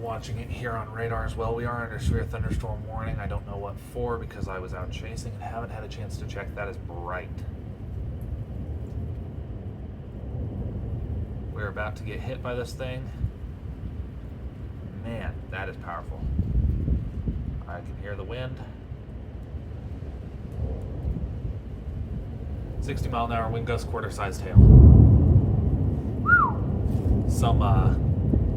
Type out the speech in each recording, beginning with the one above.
watching it here on radar as well. We are under severe thunderstorm warning. I don't know what for because I was out chasing and haven't had a chance to check. That is bright. We're about to get hit by this thing. Man, that is powerful. I can hear the wind. 60-mile-an-hour wind gust, quarter-sized hail. Some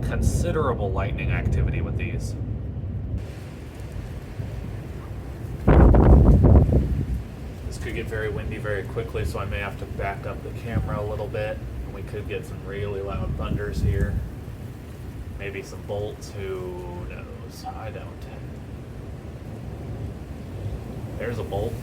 considerable lightning activity with these. This could get very windy very quickly, so I may have to back up the camera a little bit. And we could get some really loud thunders here. Maybe some bolts, who knows? I don't. There's a bolt.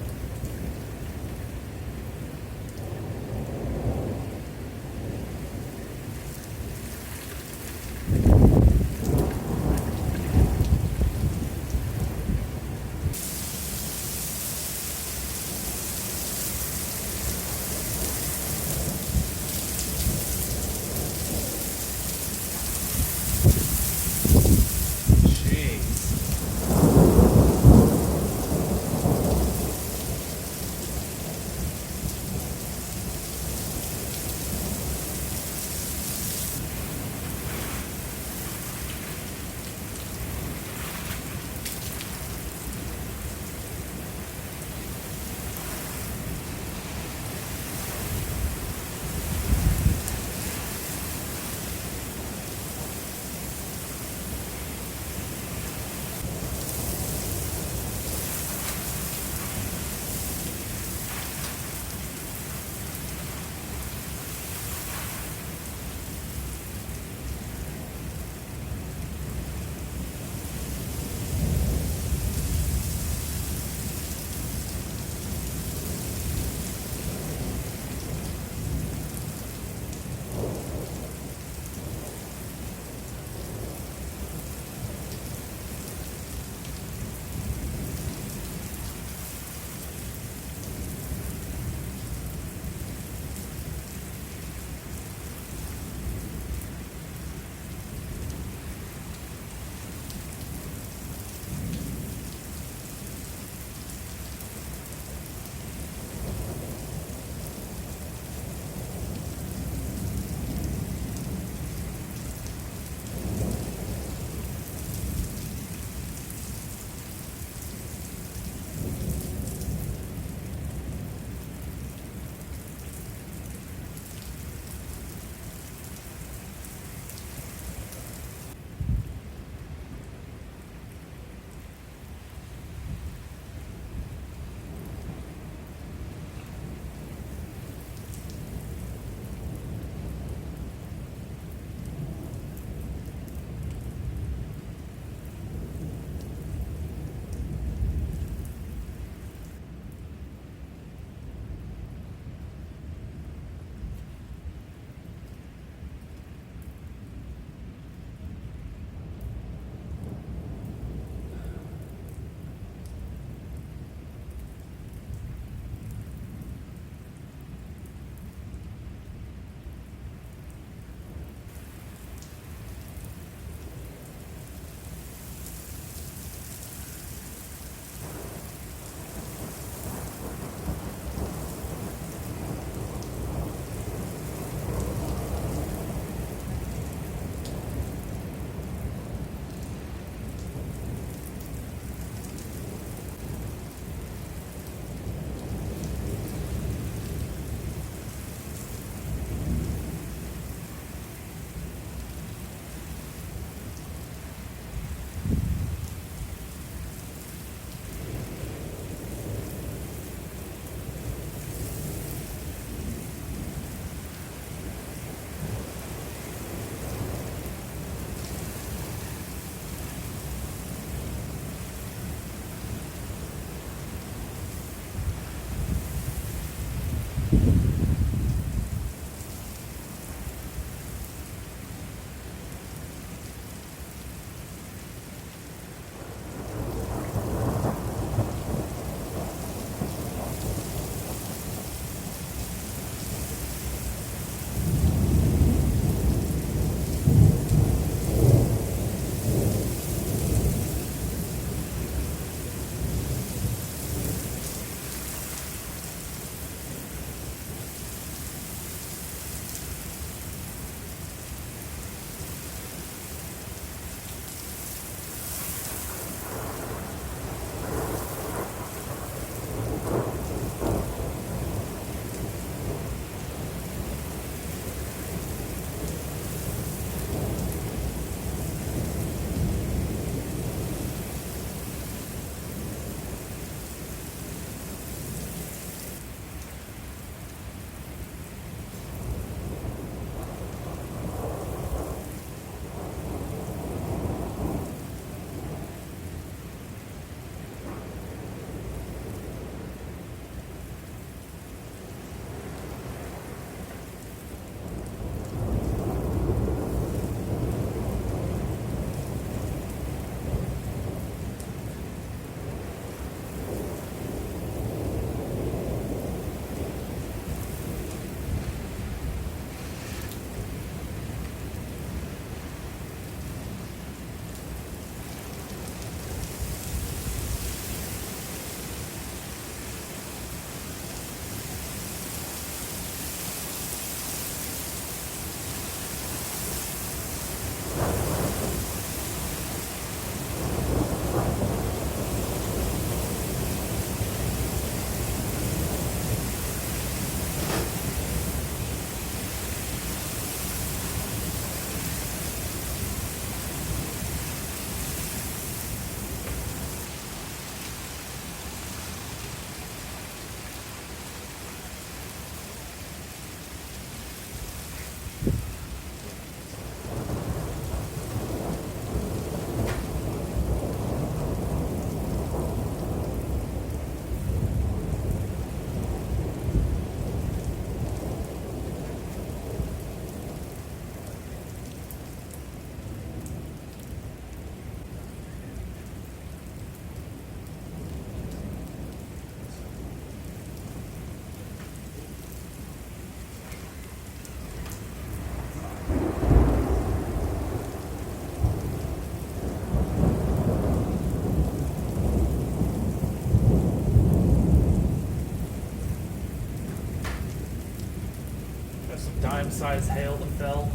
size hail that fell.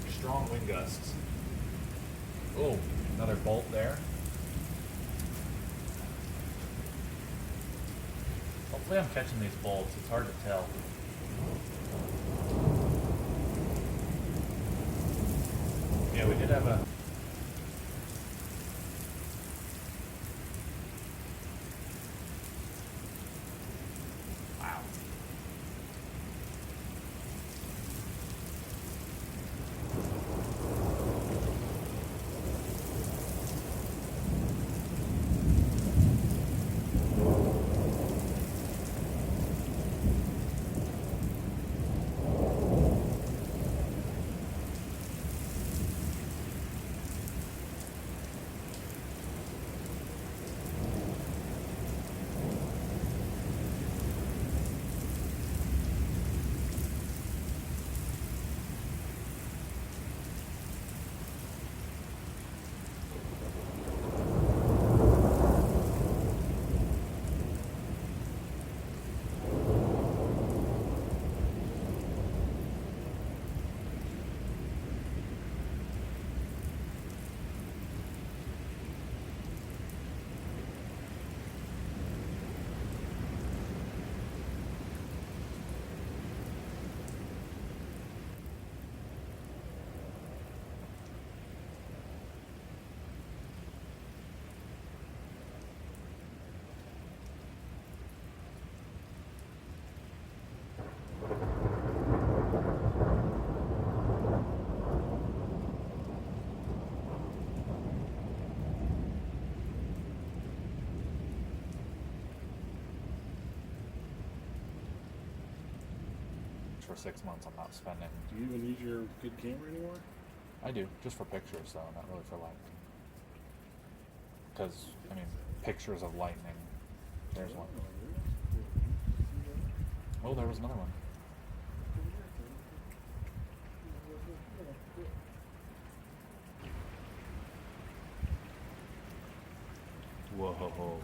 Strong wind gusts. Oh, another bolt there. Hopefully I'm catching these bolts. It's hard to tell. Yeah, we did have a... Wow. For 6 months I'm not spending. Do you even use your good camera anymore? I do, just for pictures though, not really for lightning. Because, I mean, pictures of lightning. There's one. Oh, there was another one. Whoa.